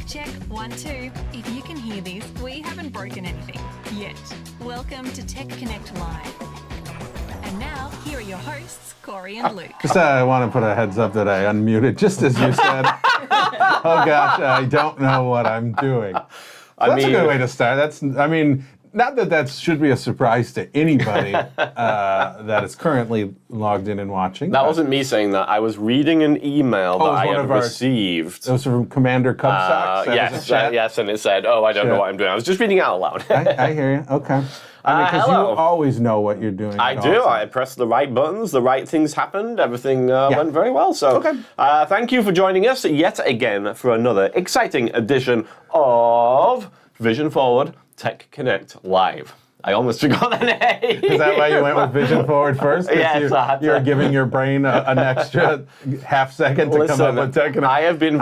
Check 1, 2. If you can hear this, we haven't broken anything yet. Welcome to Tech Connect Live. And now, here are your hosts, Cory and Luke. Just I want to put a heads up that I unmuted just as you said. Oh gosh, I don't know what I'm doing. So that's a good way to start. Not that that should be a surprise to anybody that is currently logged in and watching. That wasn't me saying that. I was reading an email that I had received. It was from Commander Cubsocks? Yes, and it said, "Oh, I don't know what I'm doing." I was just reading it out loud. I hear you. Okay. Because you always know what you're doing. I do. I pressed the right buttons. The right things happened. Everything went very well. So, thank you for joining us yet again for another exciting edition of Vision Forward Tech Connect Live. I almost forgot the name. Is that why you went with Vision Forward first? Yes, you're giving your brain an extra half second to come up with Tech Connect. I have been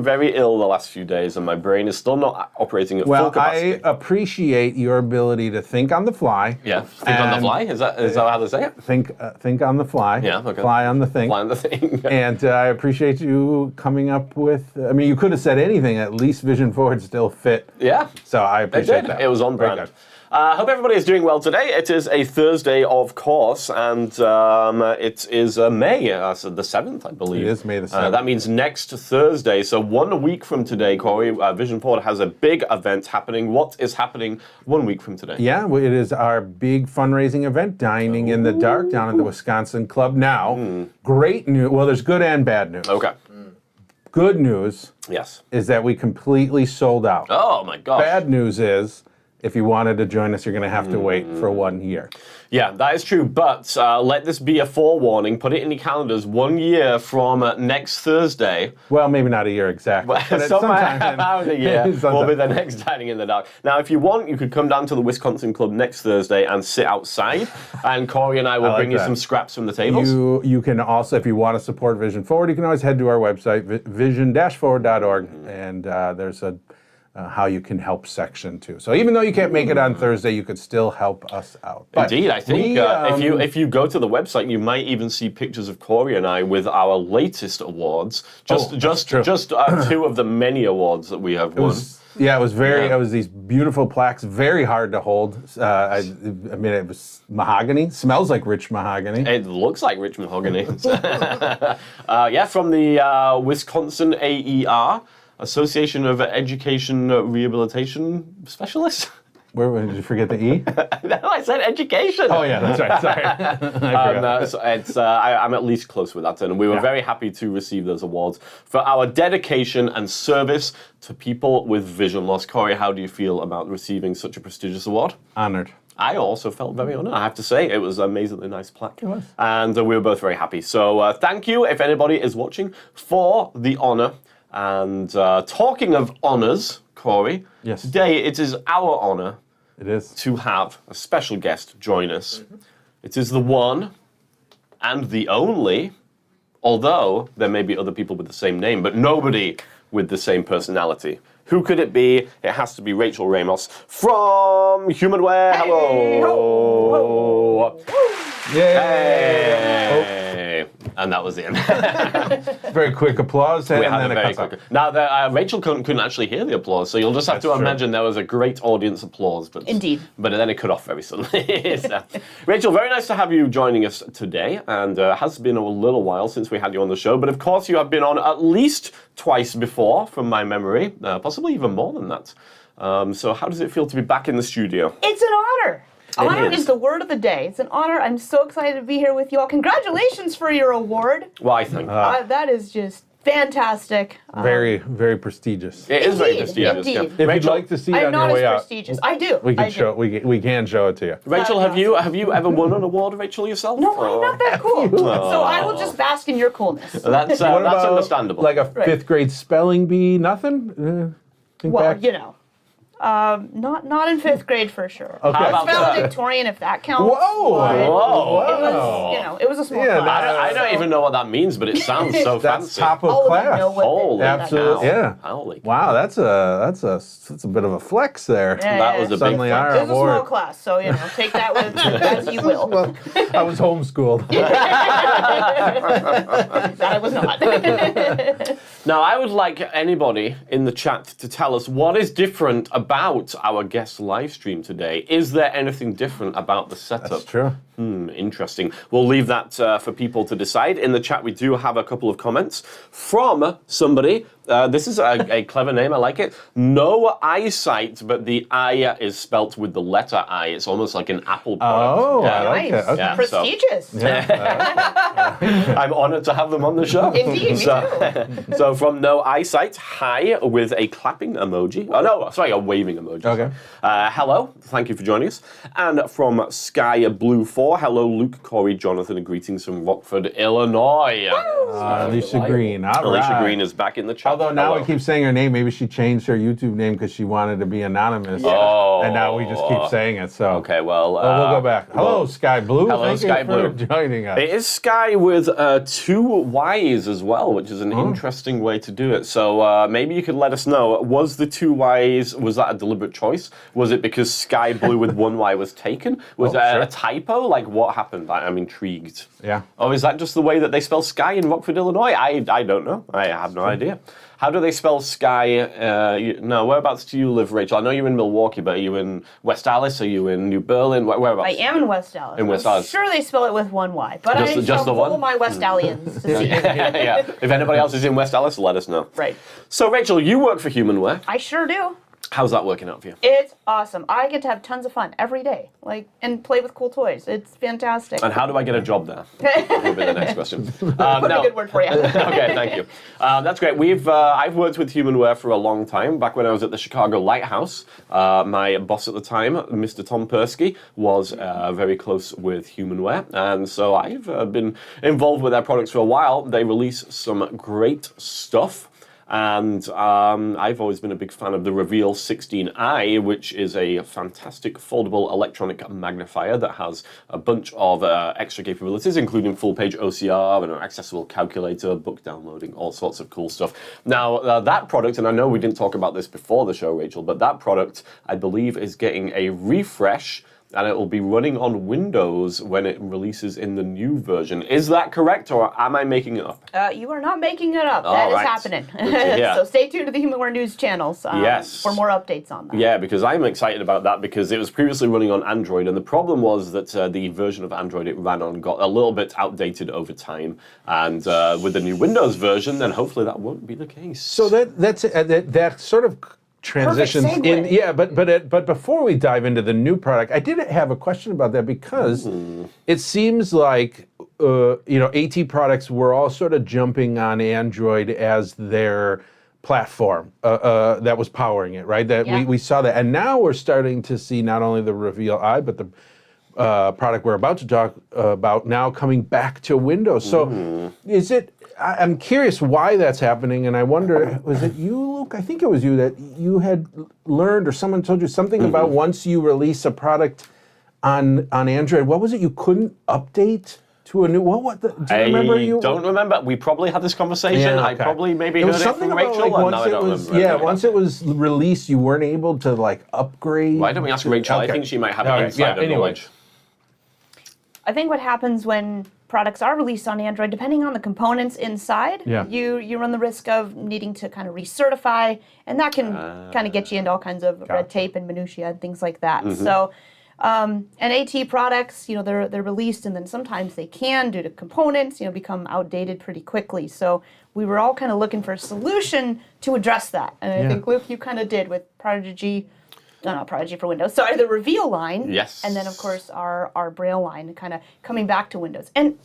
very ill the last few days, and my brain is still not operating at full capacity. I appreciate your ability to think on the fly. Yeah, think on the fly. Is that how they say it? Think on the fly. Yeah, okay. Fly on the thing. Fly on the thing. And I appreciate you coming up with. I mean, you could have said anything. At least Vision Forward still fit. Yeah. So I appreciate that. It was on brand. I hope everybody is doing well today. It is a Thursday, of course, and it is May, so the 7th, I believe. It is May the 7th. That means next Thursday. So 1 week from today, Cory, Vision Forward has a big event happening. What is happening 1 week from today? Yeah, it is our big fundraising event, Dining in the Dark, down at the Wisconsin Club. Now, great news. Well, there's good and bad news. Okay. Good news is that we completely sold out. Oh, my gosh. Bad news is, if you wanted to join us, you're going to have to wait for 1 year. Yeah, that is true, but let this be a forewarning. Put it in your calendars 1 year from next Thursday. Well, maybe not a year exactly. But sometime about a year will be the next Dining in the Dark. Now, if you want, you could come down to the Wisconsin Club next Thursday and sit outside, and Cory and I will bring you some scraps from the tables. You can also, if you want to support Vision Forward, you can always head to our website, vision-forward.org, and there's a how you can help section too. So even though you can't make it on Thursday, you could still help us out. But indeed, I think if you go to the website, you might even see pictures of Cory and I with our latest awards. Just 2 of the many awards that we have won. It was these beautiful plaques, very hard to hold. I mean, it was mahogany. Smells like rich mahogany. It looks like rich mahogany. From the Wisconsin AER, Association of Education Rehabilitation Specialists. Where did you forget the E? No, I said education. Oh yeah, that's right. Sorry. I'm at least close with that, and we were very happy to receive those awards for our dedication and service to people with vision loss. Cory, how do you feel about receiving such a prestigious award? Honored. I also felt very honored. I have to say, it was an amazingly nice plaque. It was. And we were both very happy. So thank you, if anybody is watching, for the honor. And talking of honors, Cory, today it is our honor to have a special guest join us. It is the one and the only, although there may be other people with the same name, but nobody with the same personality. Who could it be? It has to be Rachel Ramos from HumanWare. Hello. Yay. And that was the end. Very quick applause. We had a very quick. Now, Rachel couldn't actually hear the applause, so you'll just have to imagine there was a great audience applause. But, Indeed. But then it cut off very suddenly. So, Rachel, very nice to have you joining us today, and has been a little while since we had you on the show. But of course, you have been on at least twice before, from my memory, possibly even more than that. So how does it feel to be back in the studio? It's an honor. Honor is the word of the day. It's an honor. I'm so excited to be here with you all. Congratulations for your award. Why, thank you. That is just fantastic. Very, very prestigious. It is very prestigious. Indeed. If you'd like to see it on your way out, prestigious. I do. we can show it to you. Rachel, have you ever won an award, Rachel, yourself? No, I'm not that cool. So I will just bask in your coolness. That's understandable. Like a fifth grade spelling bee, nothing? Well, you know. Not in fifth grade for sure. Okay. I was valedictorian, if that counts. Whoa! It was a small class. I don't even know what that means, but it sounds so fancy. That's top of All class. of them know what Holy absolutely, yeah. Holy. Wow, that's a bit of a flex there. That was a Suddenly big our It was a small award. class, so take that with as you will. Well, I was homeschooled. I was not. Now, I would like anybody in the chat to tell us what is different about our guest live stream today. Is there anything different about the setup? That's true. Interesting. We'll leave that for people to decide. In the chat, we do have a couple of comments from somebody. This is a clever name. I like it. No eyesight, but the I is spelt with the letter I. It's almost like an Apple product. Oh, I like it. Okay. Yeah, Prestigious. I'm honored to have them on the show. Indeed, me too. So from No Eyesight, hi, with a clapping emoji. Oh, no, sorry, a waving emoji. Okay. Hello, thank you for joining us. And from Sky Blue 4, hello, Luke, Cory, Jonathan, and greetings from Rockford, Illinois. Alicia Green. All Alicia right. Green is back in the chat. Although now Hello. we keep saying her name, maybe she changed her YouTube name because she wanted to be anonymous. Oh. And now we just keep saying it. So Okay, well. we'll go back. Hello, Sky Blue. Hello, Thank Sky you for Blue. joining us. It is Sky with two Ys as well, which is an interesting way to do it. So maybe you could let us know, was the two Ys, was that a deliberate choice? Was it because Sky Blue with one Y was taken? Was it a typo? Like, what happened? I'm intrigued. Yeah. Or is that just the way that they spell Sky in Rockford, Illinois? I don't know. I have no idea. How do they spell Sky? No, whereabouts do you live, Rachel? I know you're in Milwaukee, but are you in West Allis? Are you in New Berlin? Whereabouts? I am in West Allis. In West Allis. I'm sure they spell it with one Y, but Just shall the one? pull my West Allians to see. yeah. If anybody else is in West Allis, let us know. Right. So, Rachel, you work for HumanWare. I sure do. How's that working out for you? It's awesome. I get to have tons of fun every day, and play with cool toys. It's fantastic. And how do I get a job there? Will be the next question. Put a good word for you. Okay, thank you. That's great. I've worked with HumanWare for a long time. Back when I was at the Chicago Lighthouse, my boss at the time, Mr. Tom Persky, was very close with HumanWare, and so I've been involved with their products for a while. They release some great stuff. And I've always been a big fan of the Reveal 16i, which is a fantastic foldable electronic magnifier that has a bunch of extra capabilities, including full-page OCR and an accessible calculator, book downloading, all sorts of cool stuff. Now, that product, and I know we didn't talk about this before the show, Rachel, but that product, I believe, is getting a refresh, and it will be running on Windows when it releases in the new version. Is that correct, or am I making it up? You are not making it up. All That is right. happening. Good to hear. So stay tuned to the HumanWare News channels Yes. for more updates on that. Yeah, because I'm excited about that because it was previously running on Android, and the problem was that the version of Android it ran on got a little bit outdated over time. And with the new Windows version, then hopefully that won't be the case. So that sort of transitions Perfect in. segue. Yeah, but before we dive into the new product, I did have a question about that because it seems like AT products were all sort of jumping on Android as their platform that was powering it, right? That we saw that, and now we're starting to see not only the Reveal I, but the product we're about to talk about now coming back to Windows. So is it? I'm curious why that's happening, and I wonder, was it you, Luke? I think it was you that you had learned, or someone told you something about once you release a product on Android, what was it you couldn't update to a new? Do you remember? I don't remember. We probably had this conversation. Yeah, I okay. probably maybe It was heard it something from about, Rachel. like, and now I don't remember. once it was released, you weren't able to upgrade. Why don't we ask Rachel? Okay. I think she might have All right, insider anyway. knowledge. I think what happens when products are released on Android, depending on the components inside, you run the risk of needing to kind of recertify, and that can kind of get you into all kinds of red tape and minutia and things like that. So, and AT products, they're released, and then sometimes they can, due to components, become outdated pretty quickly. So we were all kind of looking for a solution to address that, and I think, Luke, you kind of did with Prodigy. No, not Prodigy for Windows. Sorry, the Reveal line. Yes. And then, of course, our Braille line, kind of coming back to Windows. And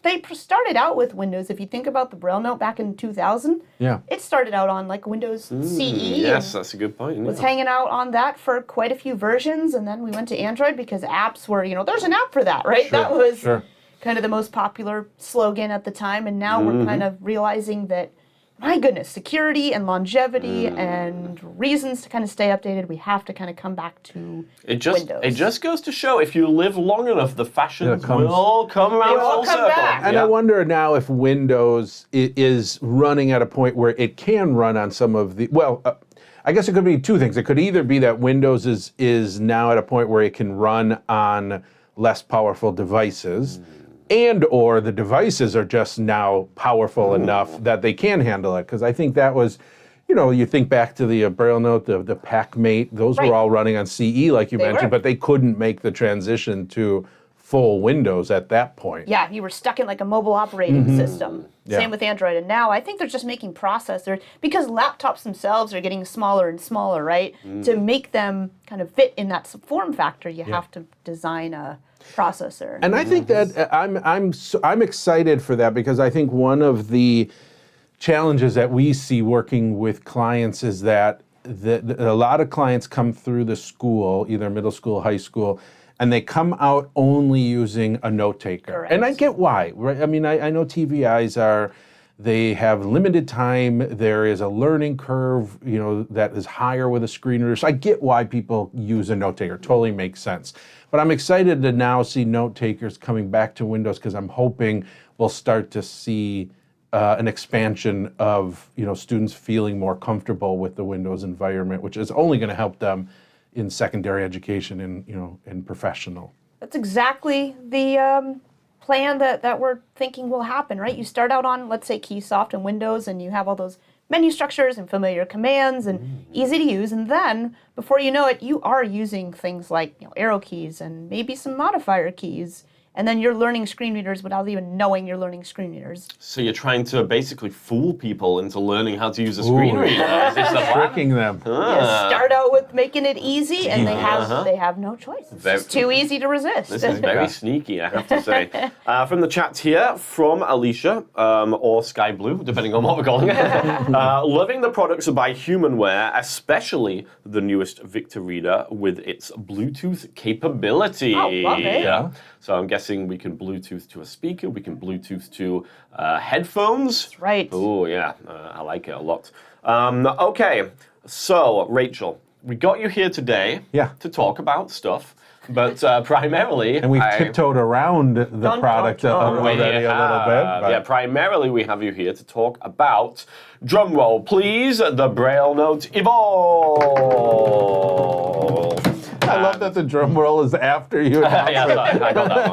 they started out with Windows. If you think about the Braille Note back in 2000, it started out on like Windows CE. Yes, that's a good point. Was hanging out on that for quite a few versions, and then we went to Android because apps were, there's an app for that, right? Sure, that was sure. kind of the most popular slogan at the time, and now we're kind of realizing that, my goodness, security and longevity and reasons to kind of stay updated, we have to kind of come back to Windows. It just goes to show, if you live long enough, the fashions will come around full circle. Back. And I wonder now if Windows is running at a point where it can run on some of the, I guess it could be two things. It could either be that Windows is now at a point where it can run on less powerful devices, and or the devices are just now powerful enough that they can handle it. Because I think that was, you think back to the Braille Note, the PacMate, those were all running on CE, like you mentioned, but they couldn't make the transition to full Windows at that point. Yeah, you were stuck in like a mobile operating system. Same with Android. And now I think they're just making processors, because laptops themselves are getting smaller and smaller, right? To make them kind of fit in that form factor, you have to design a processor. And I think that I'm excited for that, because I think one of the challenges that we see working with clients is that a lot of clients come through the school, either middle school, high school, and they come out only using a note taker. Correct. And I get why, right? I mean, I know TVIs they have limited time. There is a learning curve, that is higher with a screen reader. So I get why people use a note taker. Totally makes sense. But I'm excited to now see note takers coming back to Windows, because I'm hoping we'll start to see an expansion of students feeling more comfortable with the Windows environment, which is only going to help them in secondary education and professional. That's exactly the plan that we're thinking will happen, right? You start out on, let's say, KeySoft and Windows, and you have all those menu structures and familiar commands and easy to use, and then before you know it, you are using things like arrow keys and maybe some modifier keys, and then you're learning screen readers without even knowing you're learning screen readers. So you're trying to basically fool people into learning how to use a screen reader. Is this the plan? Tricking them. You start out with making it easy, and they have no choice. It's just too easy to resist. This is very sneaky, I have to say. From the chat here, from Alicia, or Sky Blue, depending on what we're calling it. Loving the products by HumanWare, especially the newest Victor Reader with its Bluetooth capability. Oh, love it. Yeah. So I'm guessing we can Bluetooth to a speaker, we can Bluetooth to headphones. That's right. Oh, yeah, I like it a lot. Okay, so Rachel, we got you here today to talk about stuff, but primarily... And we've tiptoed around the product already a little bit. But. Yeah, primarily we have you here to talk about, drumroll please, the Braille Note Evolve. I love that the drum roll is after you. Yeah, sorry, I got that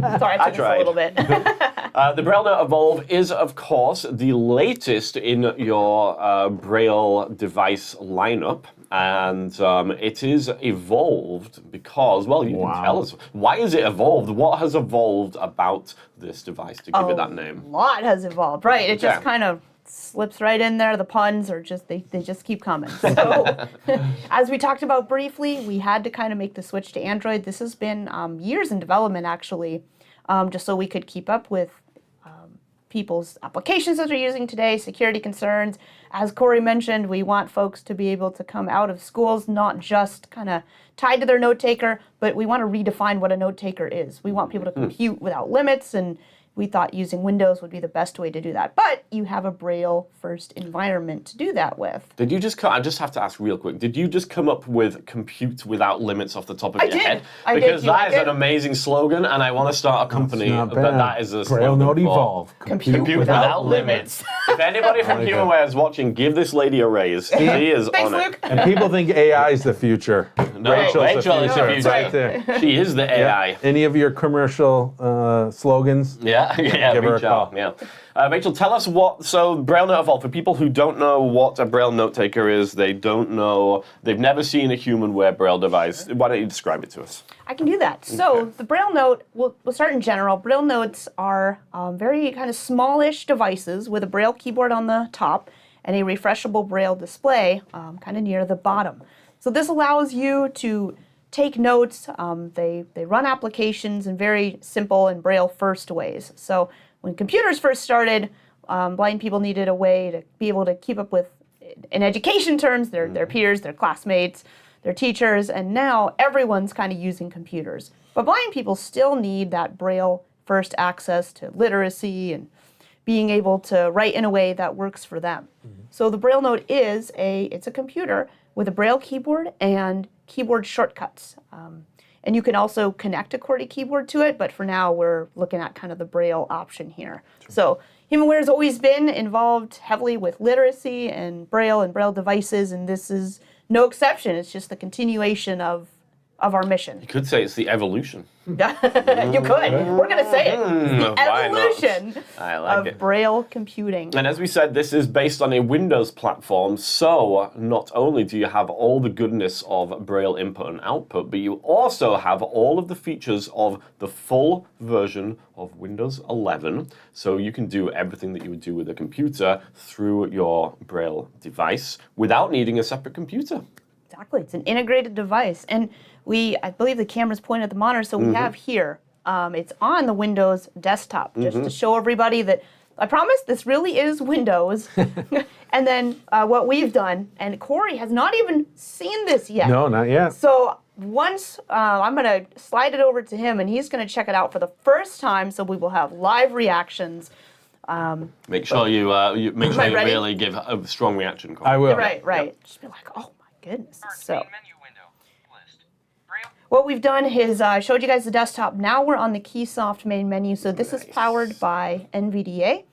one. Sorry, I took us a little bit. The Braille Note Evolve is, of course, the latest in your Braille device lineup. And it is evolved because, well, you can tell us. Why is it evolved? What has evolved about this device to give it that name? A lot has evolved, right? It just kind of slips right in there. The puns are just, they just keep coming. So as we talked about briefly, we had to kind of make the switch to Android. This has been years in development, actually, just so we could keep up with people's applications that they're using today, security concerns. As Cory mentioned, we want folks to be able to come out of schools not just kind of tied to their note taker, but we want to redefine what a note taker is. We want people to compute without limits and we thought using Windows would be the best way to do that. But you have a Braille-first environment to do that with. Did you just I just have to ask real quick, did you just come up with compute without limits off the top of your head? I did. Because that is an amazing slogan, and I want to start a company that is a Braille Note Evolve. Compute without limits. If anybody from HumanWare is watching, give this lady a raise. She is Thanks, on Luke. it. And people think AI is the future. No, Rachel is the future. Right there. She is the AI. Any of your commercial slogans? Yeah, Give her a reach out. call. Yeah. Rachel, tell us so Braille Note Evolve, for people who don't know what a Braille note taker is, they've never seen a HumanWare Braille device, why don't you describe it to us? I can do that. So the Braille Note, we'll start in general. Braille Notes are very kind of smallish devices with a Braille keyboard on the top and a refreshable Braille display kind of near the bottom. So this allows you to take notes. They run applications in very simple and Braille-first ways. So when computers first started, blind people needed a way to be able to keep up with, in education terms, their peers, their classmates, their teachers, and now everyone's kind of using computers. But blind people still need that Braille-first access to literacy and being able to write in a way that works for them. So the Braille Note is it's a computer with a Braille keyboard and keyboard shortcuts. And you can also connect a QWERTY keyboard to it, but for now we're looking at kind of the Braille option here. Sure. So HumanWare has always been involved heavily with literacy and Braille devices, and this is no exception. It's just the continuation of our mission. You could say it's the evolution. You could. We're going to say it. It's the evolution of Braille computing. And as we said, this is based on a Windows platform, so not only do you have all the goodness of Braille input and output, but you also have all of the features of the full version of Windows 11, so you can do everything that you would do with a computer through your Braille device without needing a separate computer. Exactly. It's an integrated device. And I believe the camera's pointed at the monitor, so we have here, it's on the Windows desktop, just to show everybody that, I promise, this really is Windows. And then what we've done, and Cory has not even seen this yet. No, not yet. So once, I'm going to slide it over to him, and he's going to check it out for the first time, so we will have live reactions. Make sure you really give a strong reaction. I will. Right. Yep. Just be like, oh my goodness. So what we've done is I showed you guys the desktop. Now we're on the KeySoft main menu. So this is powered by NVDA.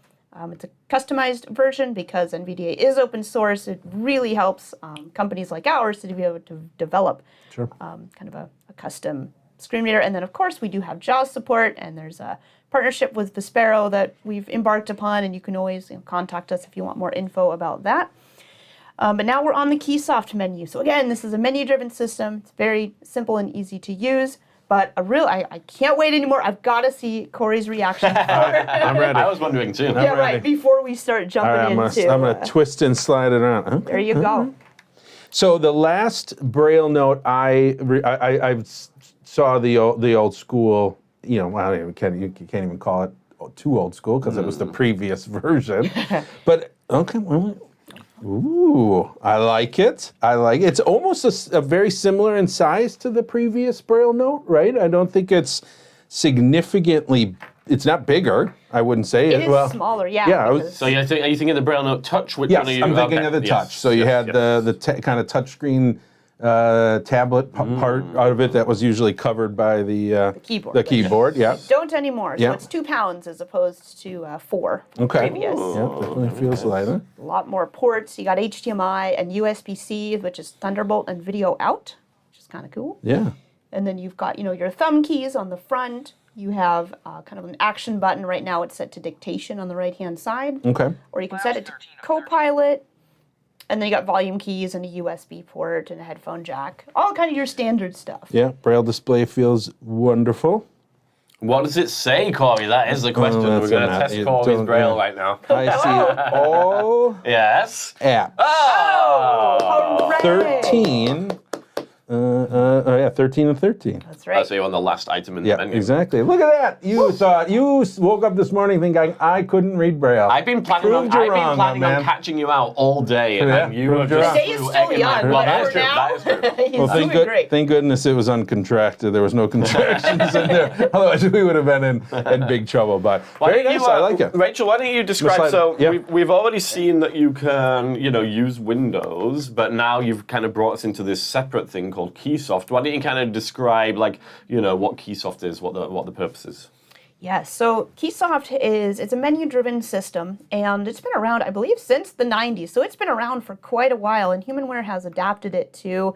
It's a customized version because NVDA is open source. It really helps companies like ours to be able to develop kind of a custom screen reader. And then, of course, we do have JAWS support, and there's a partnership with Vispero that we've embarked upon, and you can always contact us if you want more info about that. But now we're on the KeySoft menu. So again, this is a menu-driven system. It's very simple and easy to use. But I can't wait anymore. I've got to see Cory's reaction. I'm ready. I was wondering too. Yeah, right. Before we start jumping into. I'm going to twist and slide it around. Okay. There you go. So the last Braille Note I saw the old school. You know, you can't even call it too old school because it was the previous version. But okay. Ooh, I like it. It's almost a very similar in size to the previous Braille Note, right? I don't think it's significantly. It's not bigger, I wouldn't say. It is smaller, yeah. Yeah. So are you thinking of the Braille Note Touch? Which yes, one are you? I'm thinking of the Touch. So you had the kind of touchscreen tablet part out of it that was usually covered by the keyboard. The keyboard, yeah. Don't anymore. So it's 2 pounds as opposed to 4 previous. Yeah, definitely feels lighter. A lot more ports. You got HDMI and USB-C, which is Thunderbolt and video out, which is kind of cool. Yeah. And then you've got your thumb keys on the front. You have kind of an action button. Right now it's set to dictation on the right-hand side. Okay. Or you can set it to CoPilot. And then you got volume keys and a USB port and a headphone jack. All kind of your standard stuff. Yeah, Braille display feels wonderful. What does it say, Cory? That is the question. We're going to test Cory's Braille right now. I see all yes. apps. Oh! 13. Yeah, 13 and 13. That's right. So you're on the last item in the menu. Exactly. Look at that. You woke up this morning thinking, I couldn't read Braille. I've been planning on catching you out all day, and you were just... The day is still young, but for now, he's doing great. Thank goodness it was uncontracted. There was no contractions in there. Otherwise, we would have been in big trouble. But very nice. I like it. Rachel, why don't you describe... So we've already seen that you can, use Windows, but now you've kind of brought us into this separate thing called KeySoft. Why don't you kind of describe, what KeySoft is, what the purpose is? Yeah, so KeySoft it's a menu-driven system, and it's been around, I believe, since the 90s. So it's been around for quite a while, and HumanWare has adapted it to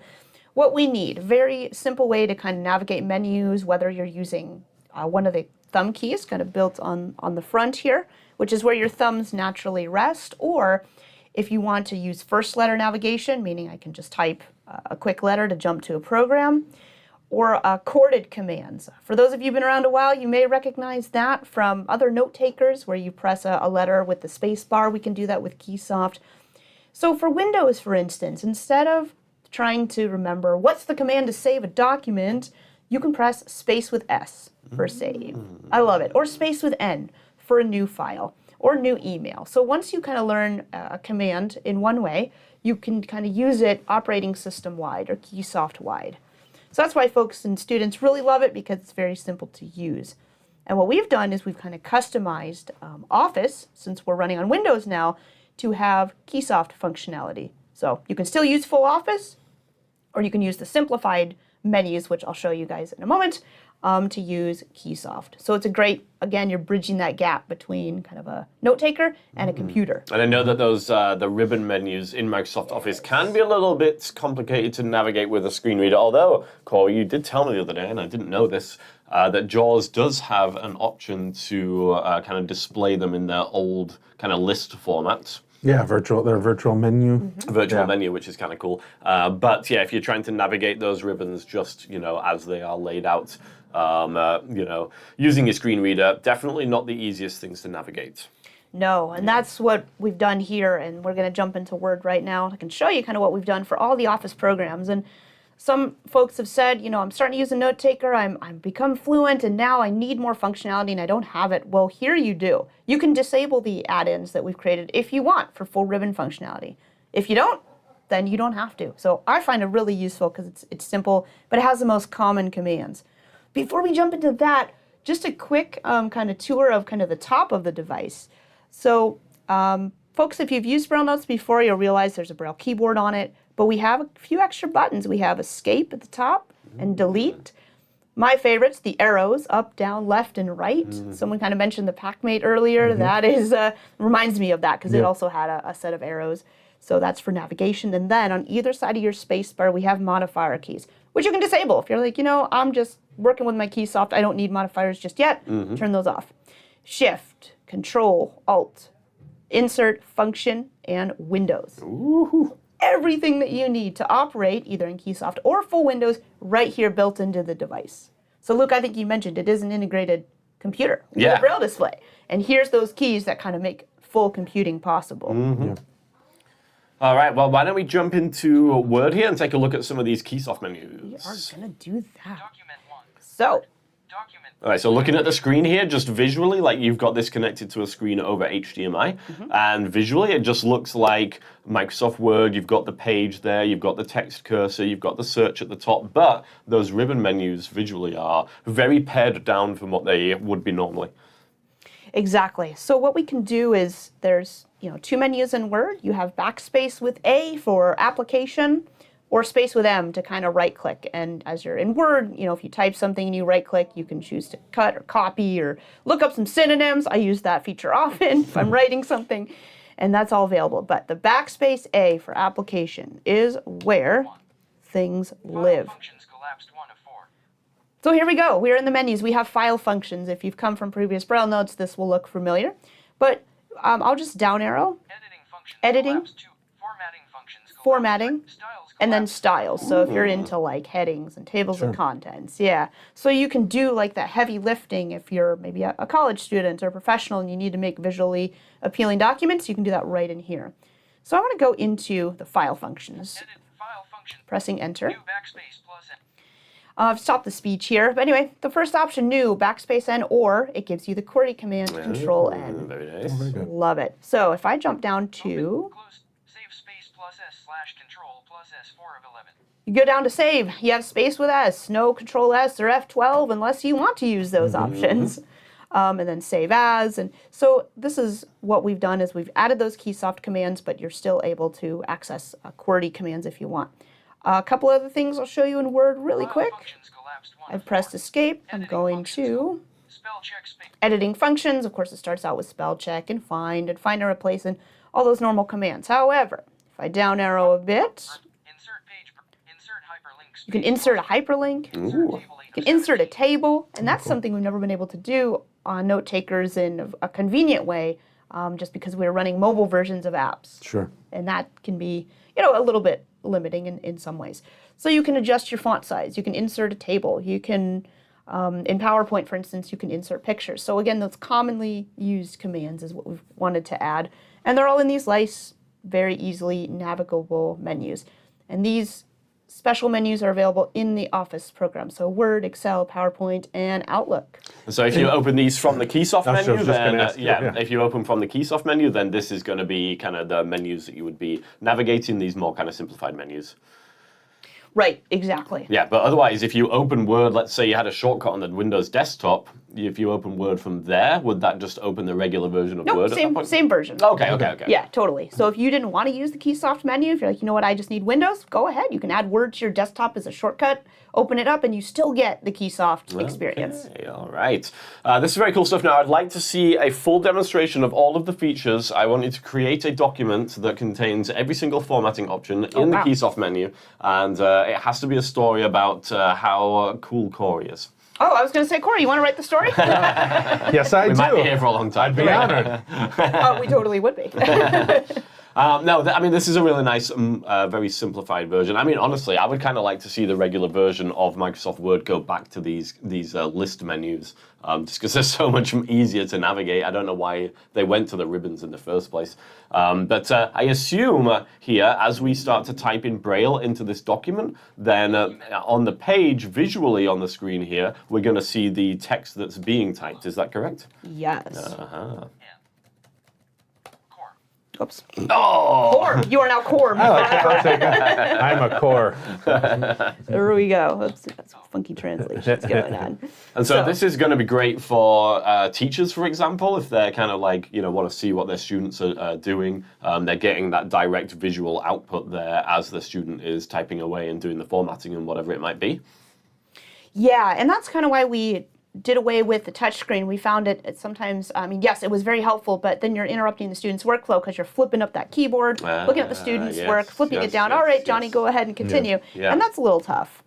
what we need. A very simple way to kind of navigate menus, whether you're using one of the thumb keys kind of built on the front here, which is where your thumbs naturally rest, or if you want to use first letter navigation, meaning I can just type a quick letter to jump to a program, or chorded commands. For those of you who've been around a while, you may recognize that from other note takers where you press a letter with the space bar. We can do that with KeySoft. So for Windows, for instance, instead of trying to remember what's the command to save a document, you can press space with S for save. I love it. Or space with N for a new file or new email. So once you kind of learn a command in one way, you can kind of use it operating system wide or KeySoft wide. So that's why folks and students really love it, because it's very simple to use. And what we've done is we've kind of customized Office, since we're running on Windows now, to have KeySoft functionality. So you can still use full Office, or you can use the simplified menus, which I'll show you guys in a moment, to use KeySoft. So it's a great, again, you're bridging that gap between kind of a note taker and a computer. And I know that those the ribbon menus in Microsoft Office can be a little bit complicated to navigate with a screen reader. Although, Cory, you did tell me the other day, and I didn't know this, that JAWS does have an option to kind of display them in their old kind of list format. Yeah, their virtual menu. Virtual menu, which is kind of cool. But yeah, if you're trying to navigate those ribbons just, as they are laid out, using your screen reader, definitely not the easiest things to navigate. No, and that's what we've done here, and we're going to jump into Word right now. I can show you kind of what we've done for all the Office programs. And some folks have said, I'm starting to use a note taker, I'm become fluent, and now I need more functionality and I don't have it. Well, here you do. You can disable the add-ins that we've created if you want for full ribbon functionality. If you don't, then you don't have to. So I find it really useful because it's simple, but it has the most common commands. Before we jump into that, just a quick kind of tour of kind of the top of the device. So folks, if you've used Braille Notes before, you'll realize there's a Braille keyboard on it, but we have a few extra buttons. We have escape at the top and delete. My favorites, the arrows, up, down, left, and right. Someone kind of mentioned the PackMate earlier. That is reminds me of that because it also had a set of arrows. So that's for navigation. And then on either side of your space bar, we have modifier keys, which you can disable. If you're like, I'm just working with my KeySoft, I don't need modifiers just yet, turn those off. Shift, Control, Alt, Insert, Function, and Windows. Ooh. Everything that you need to operate, either in KeySoft or full Windows, right here built into the device. So Luke, I think you mentioned it is an integrated computer with a Braille display. And here's those keys that kind of make full computing possible. All right, well, why don't we jump into Word here and take a look at some of these KeySoft menus. We are going to do that. So, all right, so looking at the screen here, just visually, like you've got this connected to a screen over HDMI, and visually it just looks like Microsoft Word. You've got the page there, you've got the text cursor, you've got the search at the top, but those ribbon menus visually are very pared down from what they would be normally. Exactly. So what we can do is there's two menus in Word. You have backspace with A for application, or space with M to kind of right-click. And as you're in Word, if you type something and you right-click, you can choose to cut or copy or look up some synonyms. I use that feature often if I'm writing something, and that's all available. But the backspace A for application is where things live. So here we go. We're in the menus. We have file functions. If you've come from previous Braille Notes, this will look familiar. But I'll just down arrow. Editing. Formatting. And then styles. So if you're into like headings and tables of contents, So you can do like that heavy lifting if you're maybe a college student or a professional and you need to make visually appealing documents, you can do that right in here. So I want to go into the file functions. Pressing enter. I've stopped the speech here. But anyway, the first option, new, backspace N, or it gives you the QWERTY command, Control N. Very nice. Very good. Love it. So if I jump down to... Save space plus S/Control plus S4 of 11. You go down to save. You have space with S, no Control S or F12 unless you want to use those options. And then save as. And so this is what we've done is we've added those KeySoft commands, but you're still able to access QWERTY commands if you want. A couple other things I'll show you in Word really quick. I've pressed escape. I'm going to editing functions. Of course, it starts out with spell check and find and replace and all those normal commands. However, if I down arrow a bit, you can insert a hyperlink. Ooh. You can insert a table, and that's something we've never been able to do on note takers in a convenient way, just because we're running mobile versions of apps. Sure. And that can be, a little bit limiting in some ways. So you can adjust your font size. You can insert a table. You can, in PowerPoint, for instance, you can insert pictures. So again, those commonly used commands is what we've wanted to add. And they're all in these nice, very easily navigable menus. And these special menus are available in the Office program. So Word, Excel, PowerPoint, and Outlook. So if you open these from the KeySoft menu, then yeah, if you open from the KeySoft menu, then this is going to be kind of the menus that you would be navigating, these more kind of simplified menus. Right, exactly. Yeah, but otherwise, if you open Word, let's say you had a shortcut on the Windows desktop, if you open Word from there, would that just open the regular version of Word? Same version. Okay. Yeah, totally. So if you didn't want to use the KeySoft menu, if you're like, you know what, I just need Windows, go ahead. You can add Word to your desktop as a shortcut, open it up, and you still get the KeySoft experience. Okay, all right. This is very cool stuff. Now, I'd like to see a full demonstration of all of the features. I want you to create a document that contains every single formatting option in the KeySoft menu, and it has to be a story about how cool Cory is. Oh, I was going to say, Cory, you want to write the story? Yes, I do. We might be here for a long time. I'd be honored. Oh, we totally would be. This is a really nice, very simplified version. I mean, honestly, I would kind of like to see the regular version of Microsoft Word go back to these list menus, just because they're so much easier to navigate. I don't know why they went to the ribbons in the first place. But I assume here, as we start to type in Braille into this document, then on the page, visually on the screen here, we're going to see the text that's being typed. Is that correct? Yes. Uh-huh. Oops. Oh! Core. You are now Core. I'm a core. There we go. Oops, that's funky translations going on. And so this is going to be great for teachers, for example, if they're kind of like, want to see what their students are doing. They're getting that direct visual output there as the student is typing away and doing the formatting and whatever it might be. Yeah, and that's kind of why we did away with the touchscreen. We found it sometimes, yes, it was very helpful, but then you're interrupting the student's workflow because you're flipping up that keyboard, looking at the student's work, flipping it down. All right, Johnny, go ahead and continue. Yeah. And that's a little tough.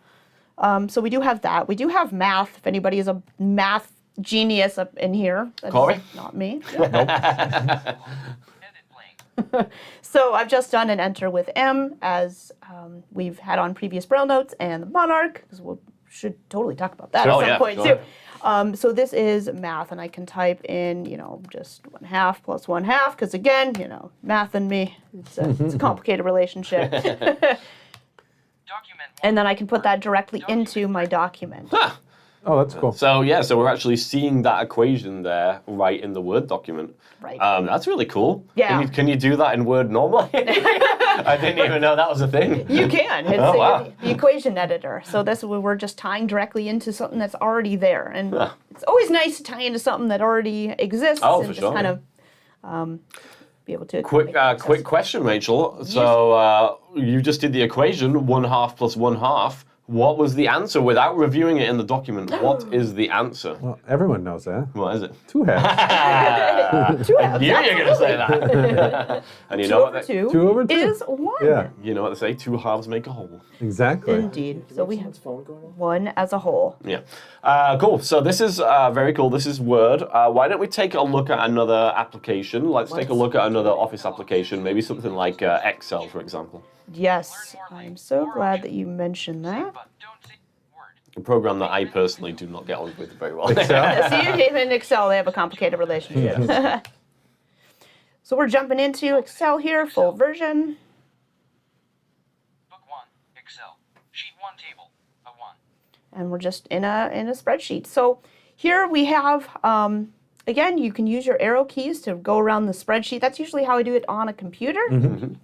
So we do have that. We do have math, if anybody is a math genius up in here. That's Cory? Not me. So I've just done an enter with M, as we've had on previous Braille notes, and the Monarch, because we should totally talk about that at some point too. So this is math, and I can type in, just 1/2 plus 1/2, because again, math and me, it's a complicated relationship. And then I can put that directly into my document. Huh. Oh, that's cool. So we're actually seeing that equation there right in the Word document. Right. That's really cool. Yeah. Can you do that in Word normally? I didn't even know that was a thing. You can. It's the equation editor. So we're just tying directly into something that's already there. And it's always nice to tie into something that already exists and for just sure. kind of be able to Quick question, Rachel. Yes. So you just did the equation, 1/2 plus 1/2. What was the answer without reviewing it in the document? What is the answer? Well, everyone knows that. What is it? 2/2. I knew you were going to say that. And you know what? 2 2 over 2 is 1. Yeah, You know what they say? 2 halves make a whole. exactly. Indeed. So we have 1 as a whole. Yeah. Cool. So this is very cool. This is Word. Why don't we take a look at another application? Let's take a look at another Office application, maybe something like Excel, for example. Yes. I'm so glad that you mentioned that. A program that I personally do not get on with very well. See, even in Excel, they have a complicated relationship. So we're jumping into Excel here, full version. Book 1, Excel. Sheet 1 table of 1. and we're just in a spreadsheet. So here we have, again, you can use your arrow keys to go around the spreadsheet. That's usually how I do it on a computer. G1.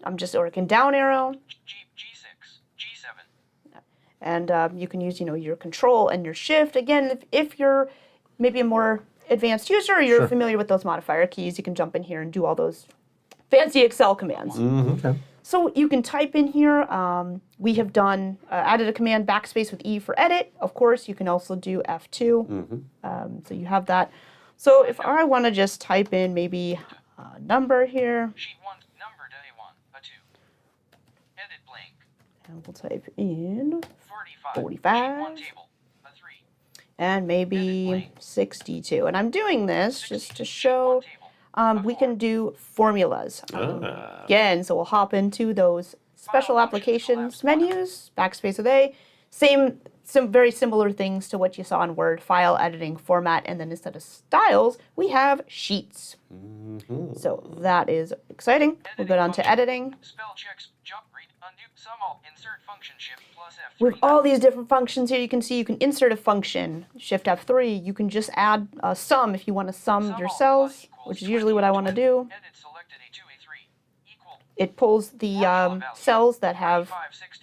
I'm just working down arrow. G6. G7. And you can use, your control and your shift. Again, if you're maybe a more advanced user, or you're familiar with those modifier keys, you can jump in here and do all those fancy Excel commands. Okay. So you can type in here. We have done added a command backspace with E for edit. Of course, you can also do F2. So you have that. So if I want to just type in maybe a number here. Sheet 1, numbered A1, a 2. Edit blank. And we'll type in 45. Sheet 1 table, a 3. and maybe 62. And I'm doing this just to show we can do formulas. Again, so we'll hop into those special applications menus, backspace with A. Some very similar things to what you saw in Word, file, editing, format, and then instead of styles, we have sheets. So that is exciting. We'll go down to editing. Spell checks, jump, read, undo, sum all, insert function, shift plus F3. With all these different functions here, you can see you can insert a function, shift F3. You can just add a sum if you want to sum your cells, which is usually what I want to do. Edit selected A2, A3, equal. It pulls the cells that have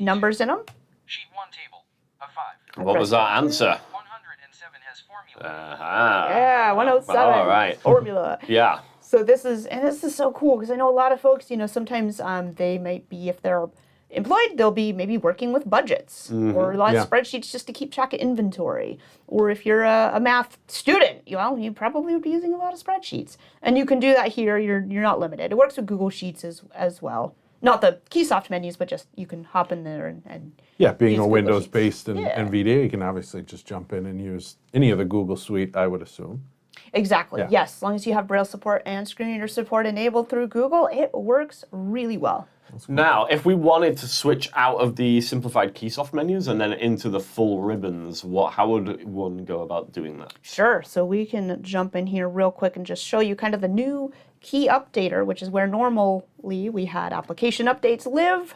numbers in them. Sheet 1 table, a 5. What was our answer? 107 has formula. Yeah, 107. All right. Formula. Yeah. So this is so cool because I know a lot of folks, sometimes they might be, if they're employed, they'll be maybe working with budgets or a lot of spreadsheets just to keep track of inventory. Or if you're a math student, you probably would be using a lot of spreadsheets. And you can do that here. You're not limited. It works with Google Sheets as well. Not the KeySoft menus, but just you can hop in there and being a Google Windows-based Sheets. NVIDIA, you can obviously just jump in and use any of the Google Suite, I would assume. Exactly. Yeah. Yes, as long as you have Braille support and screen reader support enabled through Google, it works really well. Now, if we wanted to switch out of the simplified KeySoft menus and then into the full ribbons, how would one go about doing that? Sure. So we can jump in here real quick and just show you kind of the new key updater, which is where normally we had application updates live.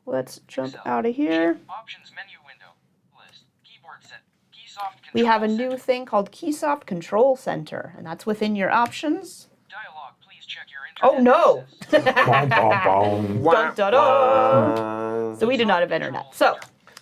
Let's jump out of here. Options menu window. List. Keyboard set. KeySoft control We have a center. new thing called KeySoft Control Center, and that's within your options. Dialog. Please check your Oh internet no! access. Boom, boom, boom. Dun, dun, dun. So we do not have internet. So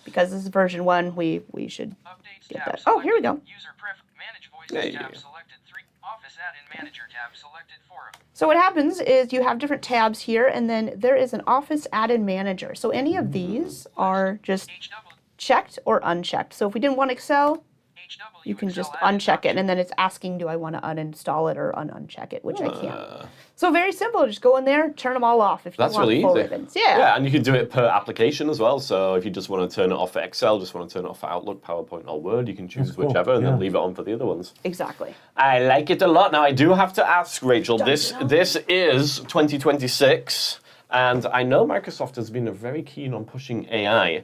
because this is version 1, we should Updates get tab that. Oh, here we selected. go. User pref. Manage voices There you tab go. selected 3. Office admin manager tab selected 4. So what happens is you have different tabs here, and then there is an Office Add-in Manager. So any of these are just HW. checked or unchecked. So if we didn't want Excel, HW. you can Excel just add-in uncheck it, option. and then it's asking, do I want to uninstall it or uncheck it, which I can't. So very simple. Just go in there, turn them all off if you That's want really full easy. ribbons. Yeah, and you can do it per application as well. So if you just want to turn it off for Excel, just want to turn it off for Outlook, PowerPoint, or Word, you can choose cool. whichever and then Yeah. leave it on for the other ones. Exactly. I like it a lot. Now, I do have to ask, Rachel, this is 2026, and I know Microsoft has been very keen on pushing AI.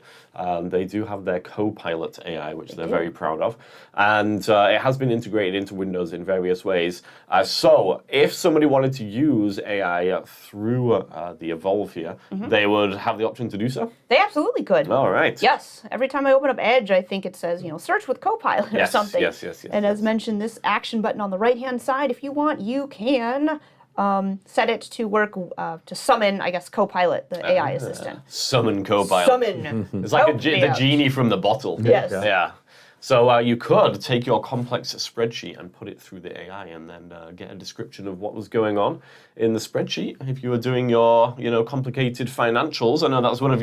They do have their CoPilot AI, which they're very proud of, and it has been integrated into Windows in various ways. So if somebody wanted to use AI through the Evolve here, they would have the option to do so? They absolutely could. All right. Yes. Every time I open up Edge, I think it says, search with Copilot or Yes, something. yes. And as mentioned, this action button on the right-hand side, if you want, you can set it to work to summon, I guess, Copilot, the AI assistant. Summon CoPilot. Summon. It's like the Copilot. genie from the bottle. Yes. Yeah. So you could take your complex spreadsheet and put it through the AI, and then get a description of what was going on in the spreadsheet. If you were doing your, complicated financials, I know that's one of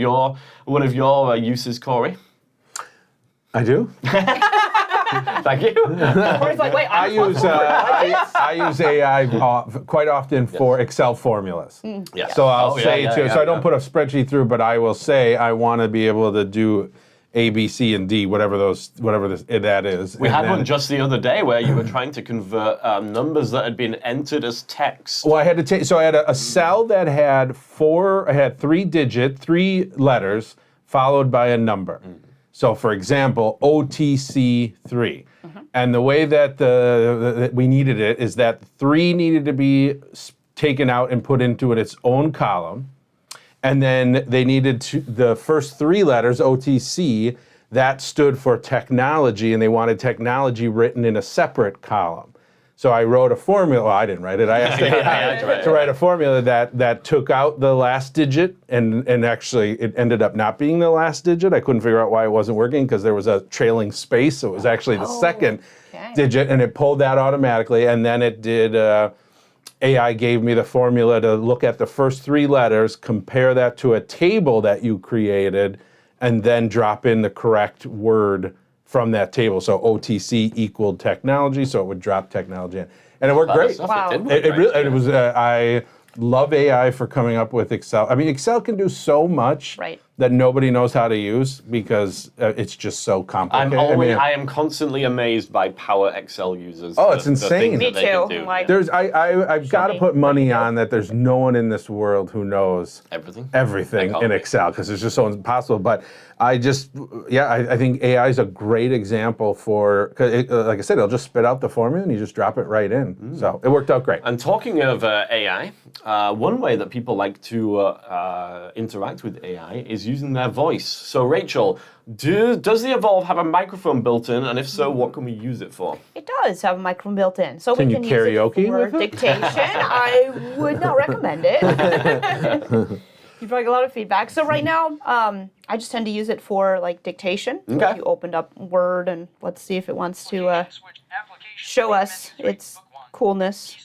your uses, Cory. I do. Thank you. Corey's like, wait, I use AI quite often for Excel formulas. Yes. So I'll say I don't put a spreadsheet through, but I will say I want to be able to do A, B, C, and D, whatever that is. We had one just the other day where you were trying to convert numbers that had been entered as text. Well, I had to take. So I had a cell that had 3 letters followed by a number. So, for example, OTC3. And the way that that we needed it is that 3 needed to be taken out and put into its own column. And then they needed the first 3 letters, OTC, that stood for technology, and they wanted technology written in a separate column. So I wrote a formula. Well, I didn't write it. I asked AI to write a formula that took out the last digit, and actually it ended up not being the last digit. I couldn't figure out why it wasn't working because there was a trailing space. So it was actually the second digit, and it pulled that automatically. And then it did. AI gave me the formula to look at the first 3 letters, compare that to a table that you created, and then drop in the correct word from that table. So OTC equaled technology, so it would drop technology in. And it worked great. Wow. It was, I love AI for coming up with Excel. I mean, Excel can do so much that nobody knows how to use because it's just so complicated. I am constantly amazed by power Excel users. Oh, it's insane. Me too. I've got to put money on that there's no one in this world who knows everything in Excel because it's just so impossible. But I think AI is a great example for, like I said, it'll just spit out the formula and you just drop it right in. So it worked out great. And talking of AI, one way that people like to interact with AI is using their voice. So Rachel, does the Evolve have a microphone built in? And if so, what can we use it for? It does have a microphone built in. So can we you can karaoke use it for with it? dictation. I would not recommend it. You probably get a lot of feedback. So right now, I just tend to use it for like dictation. So if you opened up Word and let's see if it wants to show us its coolness.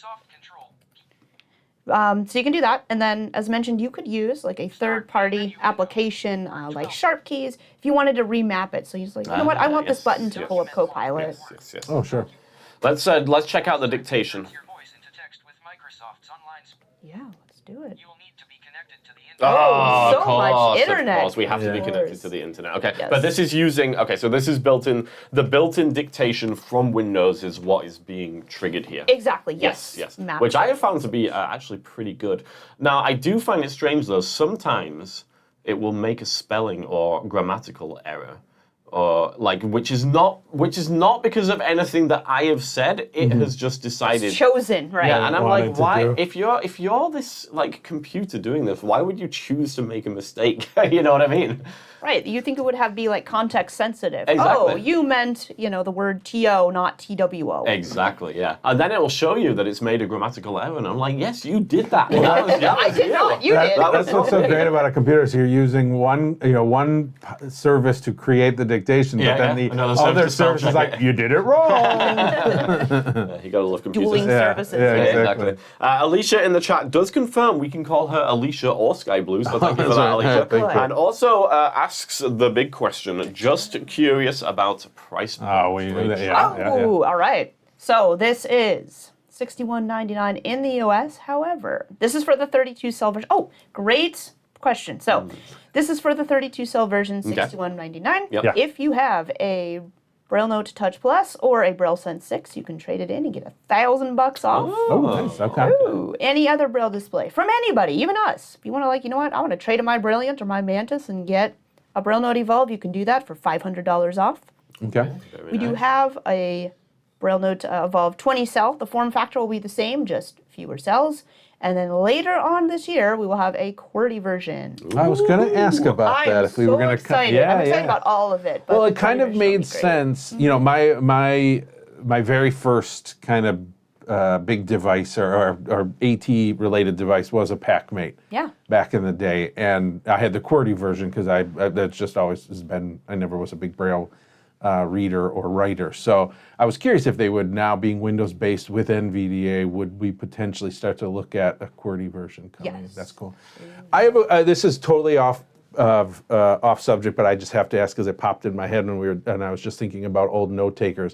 So you can do that, and then, as mentioned, you could use like a third-party application like Sharp Keys if you wanted to remap it. So you're like, you know what, I want this button to pull up CoPilot. Yes. Oh, sure. Let's check out the dictation. Yeah, let's do it. You will need to be connected to the internet. So much internet. Of course, we have to be connected to the internet. Okay, Yes. but this is using, so this is built-in, the built-in dictation from Windows is what is being triggered here. Exactly, yes. Yes. Which I have found to be actually pretty good. Now, I do find it strange, though, sometimes it will make a spelling or grammatical error. Which is not because of anything that I have said. It has just decided. It's chosen, right? Yeah, and I'm like, why? If you're this like computer doing this, why would you choose to make a mistake? You know what I mean? Right. You think it would be like context sensitive. Exactly. Oh, you meant the word TO, not TWO. Exactly. Yeah. And then it will show you that it's made a grammatical error, and I'm like, yes, you did that. I did not. You did. That's what's so great about a computer. So you're using one service to create the dictation, but then the other service is like, you did it wrong. You gotta love computers. Dueling services. Yeah, exactly. Alicia in the chat does confirm we can call her Alicia or Sky Blue, so thank you for that, Alicia. And also asks the big question, just curious about price point. Oh, we knew that, yeah. All right. So this is $61.99 in the US. However, this is for the 32-cell version. Oh, great question. So this is for the 32-cell version, $61.99. Yep. If you have a Braille Note Touch Plus or a Braille Sense 6, you can trade it in and get $1,000 off. Oh, nice. Okay. Ooh, any other Braille display from anybody, even us. If you want to, I want to trade in my Brilliant or my Mantis and get a Braille Note Evolve, you can do that for $500 off. Okay. We do have a Braille Note Evolve 20-cell. The form factor will be the same, just fewer cells. And then later on this year, we will have a QWERTY version. I was going to ask about that. If we were going to I'm excited about all of it. But well, it kind of made sense. My very first kind of big device or AT-related device was a PackMate. Yeah. Back in the day, and I had the QWERTY version because that's just always has been. I never was a big Braille reader or writer, so I was curious if they would now, being Windows-based with NVDA, would we potentially start to look at a QWERTY version coming? Yes. That's cool. I have this is totally off subject, but I just have to ask because it popped in my head and I was just thinking about old note takers.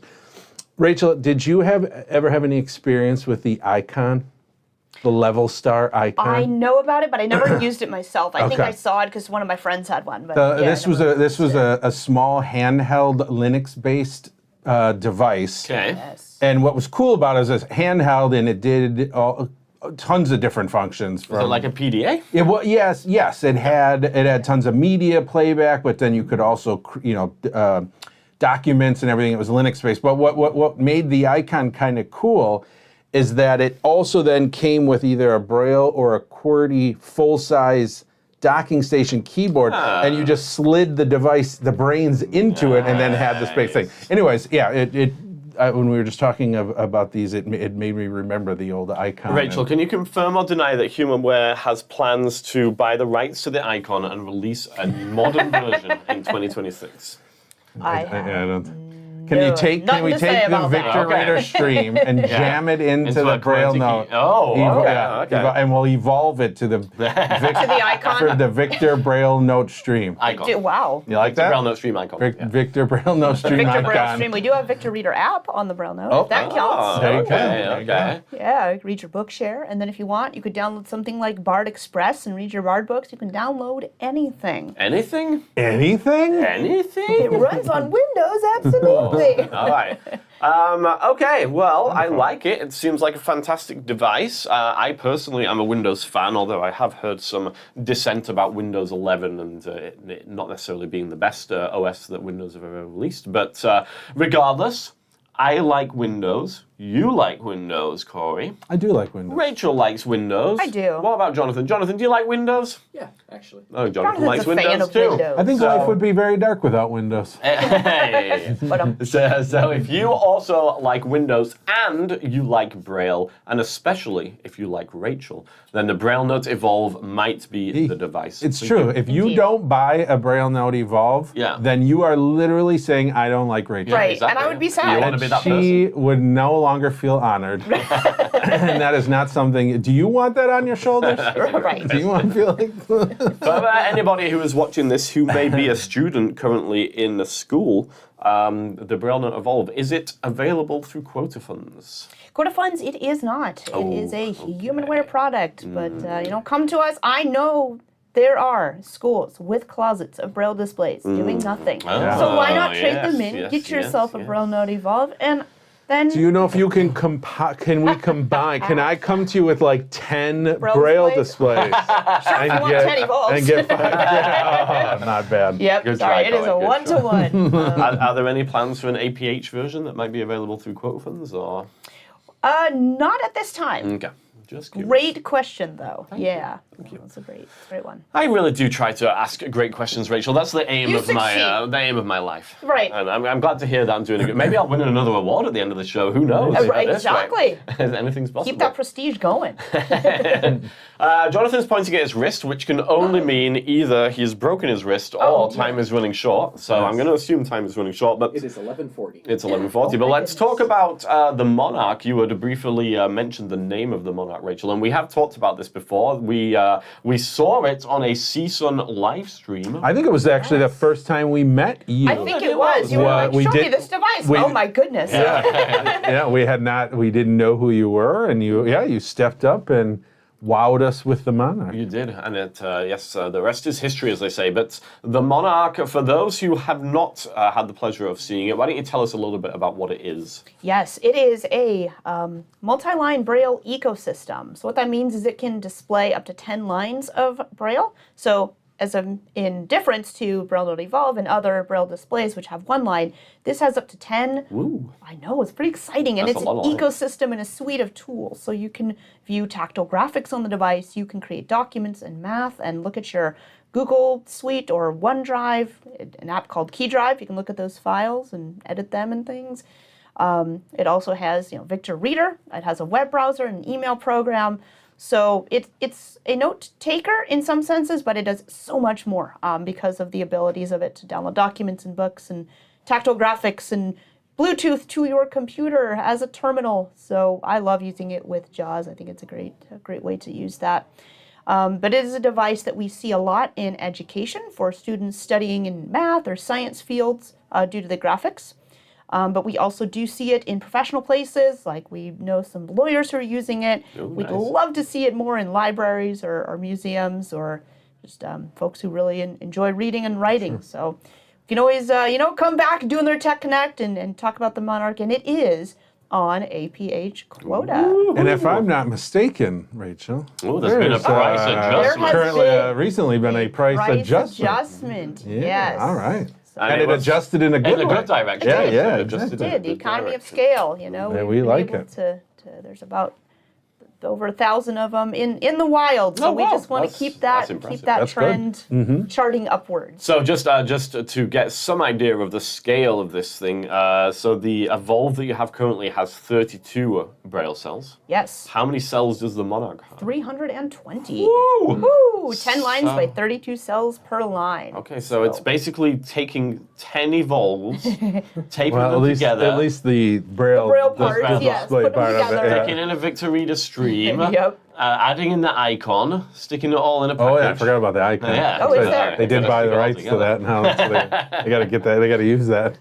Rachel, did you ever have any experience with the icon, the level star icon? I know about it, but I never used it myself. I think I saw it because one of my friends had one. But this was a small handheld Linux-based device. Okay. Yes. And what was cool about it is it's handheld, and it did tons of different functions. Was it like a PDA? Yes. It had tons of media playback, but then you could also documents and everything. It was Linux-based. But what made the icon kind of cool is that it also then came with either a Braille or a QWERTY full-size docking station keyboard, and you just slid the device, the brains into it, and then had the space thing. Anyways, yeah, when we were just talking about these, it made me remember the old icon. Rachel, can you confirm or deny that HumanWare has plans to buy the rights to the icon and release a modern version in 2026? I don't. Can we take the Victor Reader stream and jam it into the Braille note? And we'll evolve it to the icon for the Victor Braille note stream. Icon. Wow. You like that? Braille note stream icon. Victor Braille note stream Victor icon. Braille stream. We do have Victor Reader app on the Braille note. If that counts. There you go. Okay. Yeah, read your book share, and then if you want, you could download something like Bard Express and read your Bard books. You can download anything. Anything? Anything? Anything? It runs on Windows, absolutely. All right. Okay, well, I like it. It seems like a fantastic device. I personally am a Windows fan, although I have heard some dissent about Windows 11 and it not necessarily being the best OS that Windows have ever released. But regardless, I like Windows. You like Windows, Cory. I do like Windows. Rachel likes Windows. I do. What about Jonathan? Jonathan, do you like Windows? Yeah, actually. Oh, Jonathan Jonathan's likes a fan Windows of too. Windows. I think life would be very dark without Windows. Hey. But So if you also like Windows and you like Braille, and especially if you like Rachel, then the Braille Note Evolve might be the device. It's true. If you don't buy a Braille Note Evolve, then you are literally saying, I don't like Rachel. right, and I would be sad. You want to be that She person. would no longer feel honored. And that is not something. Do you want that on your shoulders? Right. Do you want to feel like. For anybody who is watching this who may be a student currently in the school, the Braille Note Evolve, is it available through quota funds? Quota funds, it is not. It is a HumanWare product, but come to us. I know there are schools with closets of Braille displays doing nothing. So why not trade them in? Get yourself a Braille Note Evolve, and then. Do you know if you can can we combine? Can I come to you with like 10 Braille displays? Sure, if you want 10 Evolves. And get 5? Oh, not bad. Yep, Good sorry, try, it is a Cory, good one-to-one. Are there any plans for an APH version that might be available through quota funds, or? Not at this time. Okay. Just curious. Great question, though. Thank you. That's a great one. I really do try to ask great questions, Rachel. That's the aim You of my life. Right. And I'm glad to hear that I'm doing it good. Maybe I'll win another award at the end of the show. Who knows? Right, exactly. Anything's possible. Keep that prestige going. Jonathan's pointing at his wrist, which can only mean either he's broken his wrist or time is running short. So I'm going to assume time is running short. But it is 11:40. It's 11:40. But let's talk about the Monarch. You had briefly mentioned the name of the Monarch, Rachel, and we have talked about this before. We saw it on a CSUN live stream. I think it was actually the first time we met you. I think it was. You were like, show me this device. Oh my goodness. Yeah, we didn't know who you were, and you stepped up and wowed us with the Monarch. You did, and the rest is history, as they say. But the Monarch, for those who have not had the pleasure of seeing it, why don't you tell us a little bit about what it is? Yes, it is a multi-line Braille ecosystem. So what that means is it can display up to 10 lines of Braille. So in difference to Braille Note Evolve and other Braille displays which have one line, this has up to 10. Ooh. I know, it's pretty exciting. And it's an ecosystem and a suite of tools. So you can view tactile graphics on the device, you can create documents and math and look at your Google Suite or OneDrive, an app called KeyDrive. You can look at those files and edit them and things. It also has, Victor Reader. It has a web browser, an email program. So it's a note taker in some senses, but it does so much more because of the abilities of it to download documents and books and tactile graphics and Bluetooth to your computer as a terminal. So I love using it with JAWS. I think it's a great way to use that. But it is a device that we see a lot in education for students studying in math or science fields due to the graphics. But we also do see it in professional places, like we know some lawyers who are using it. Ooh, We'd nice. love to see it more in libraries or museums or just folks who really enjoy reading and writing. Sure. So you can always, come back doing their Tech Connect and talk about the Monarch, and it is on APH quota. Ooh. And if I'm not mistaken, Rachel, there's been a price adjustment. There has recently been a price adjustment. Yes. Yeah, all right. And And it adjusted in a good in a way. good direction. Yeah, It exactly. adjusted in a It did. The good economy of direction. scale, Yeah, we've we been like able it. to there's about over 1,000 of them in the wild. So we just want to keep that trend charting upwards. So just to get some idea of the scale of this thing, so the Evolve that you have currently has 32 Braille cells. Yes. How many cells does the Monarch have? 320. Woo! Woo! 10 lines by 32 cells per line. Okay, so it's basically taking 10 Evolves, taping them together. At least the Braille part, yes. display Put them part of it. together. Sticking in a Victorita stream, Yep. adding in the icon, sticking it all in a package. Oh yeah, I forgot about the icon. Yeah. Oh, it's there. They did buy the rights to that now. So they got to get that. They got to use that.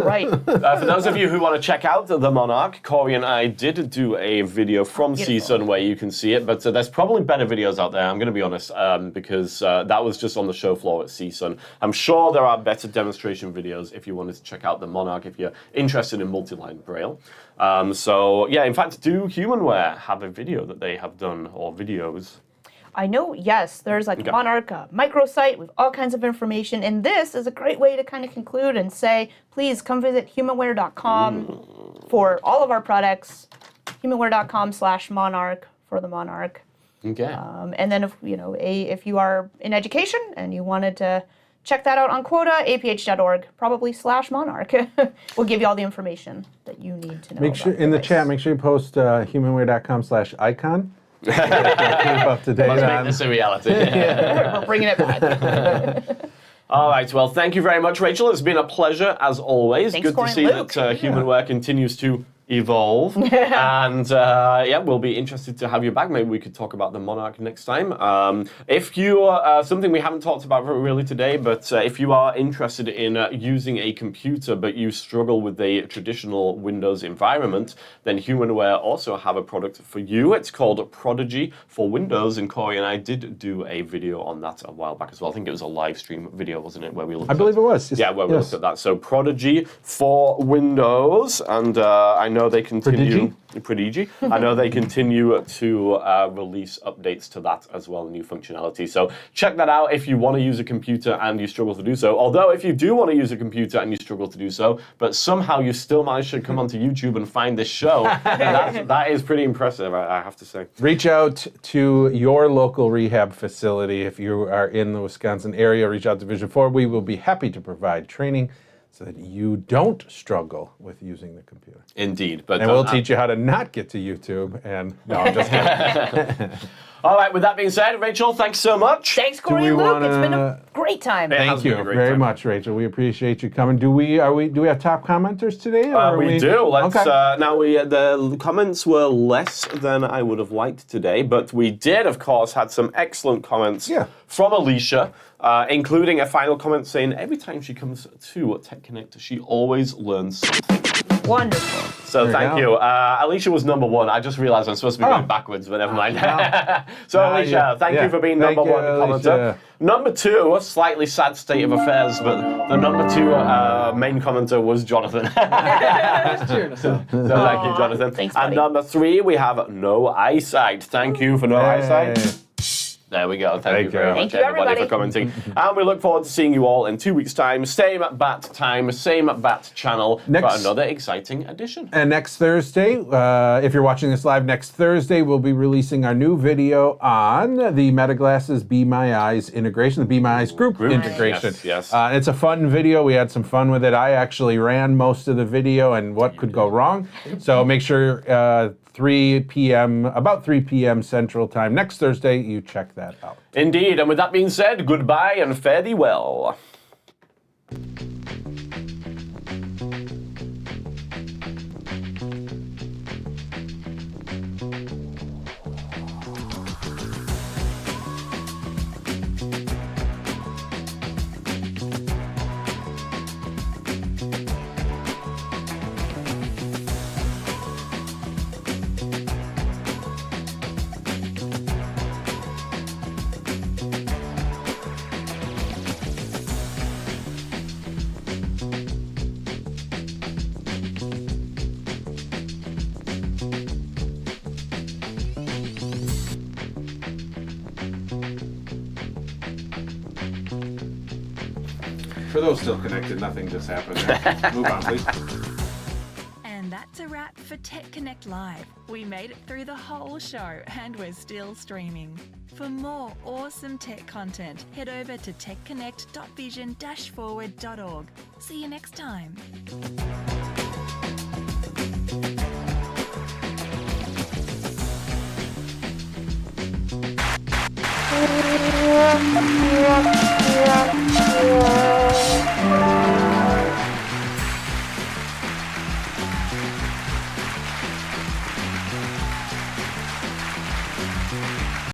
Right. For those of you who want to check out the Monarch, Cory and I did do a video from CSUN where you can see it, but there's probably better videos out there, I'm going to be honest, because that was just on the show floor at CSUN. I'm sure there are better demonstration videos if you wanted to check out the Monarch, if you're interested in multi-line Braille. So yeah, in fact, do HumanWare have a video that they have done, or videos? I know, yes, there's like a Monarch microsite with all kinds of information, and this is a great way to kind of conclude and say, please come visit humanware.com for all of our products, humanware.com/monarch for the Monarch. Okay. And then if you are in education and you wanted to check that out on Quota, aph.org, probably /monarch. We'll give you all the information that you need to know. Make sure in the chat, make sure you post humanware.com/icon. Keep up to date. Let's make this a reality. We're bringing it back. All right, well, thank you very much, Rachel. It's been a pleasure, as always. Thanks, Good Cory to see and Luke. that HumanWare continues to evolve. And yeah, we'll be interested to have you back. Maybe we could talk about the Monarch next time. If you are, something we haven't talked about really today, but if you are interested in using a computer, but you struggle with a traditional Windows environment, then HumanWare also have a product for you. It's called Prodigy for Windows, and Cory and I did do a video on that a while back as well. I think it was a live stream video, wasn't it? Where we looked I believe it was. Yeah, where we looked at that. So Prodigy for Windows, and I know they continue. Prodigy. I know they continue to release updates to that as well, new functionality. So check that out if you want to use a computer and you struggle to do so. Although if you do want to use a computer and you struggle to do so, but somehow you still manage to come onto YouTube and find this show, that is pretty impressive, I have to say. Reach out to your local rehab facility. If you are in the Wisconsin area, reach out to Vision 4. We will be happy to provide training so that you don't struggle with using the computer. Indeed. And we'll teach you how to not get to YouTube. And no, I'm just kidding. All right, with that being said, Rachel, thanks so much. Thanks, Cory and Luke. It's been a great time. Thank you very much, Rachel. We appreciate you coming. Do we have top commenters today? Or we do. Let's. Now the comments were less than I would have liked today, but we did, of course, had some excellent comments from Alicia, including a final comment saying every time she comes to Tech Connect, she always learns something. Wonderful. So thank you. Alicia was number one. I just realized I'm supposed to be going backwards, but never mind. So Alicia, thank you for being number one commenter. Number two, a slightly sad state of affairs, but the number two main commenter was Jonathan. So thank you, Jonathan. Thanks, and number three, we have No Eyesight. Thank you for No Eyesight. There we go. Thank you very much, everybody, for commenting. And we look forward to seeing you all in 2 weeks' time. Same bat time, same bat channel for another exciting edition. And next Thursday, if you're watching this live, next Thursday we'll be releasing our new video on the Metaglasses Be My Eyes integration, the Be My Eyes group integration. Yes. It's a fun video. We had some fun with it. I actually ran most of the video and what could go wrong. So make sure 3 p.m., about 3 p.m. Central Time next Thursday, you check that out. Indeed, and with that being said, goodbye and fare thee well. For those still connected, nothing just happened. Move on, please. And that's a wrap for Tech Connect. Connect Live. We made it through the whole show and we're still streaming. For more awesome tech content, head over to techconnect.vision-forward.org. See you next time.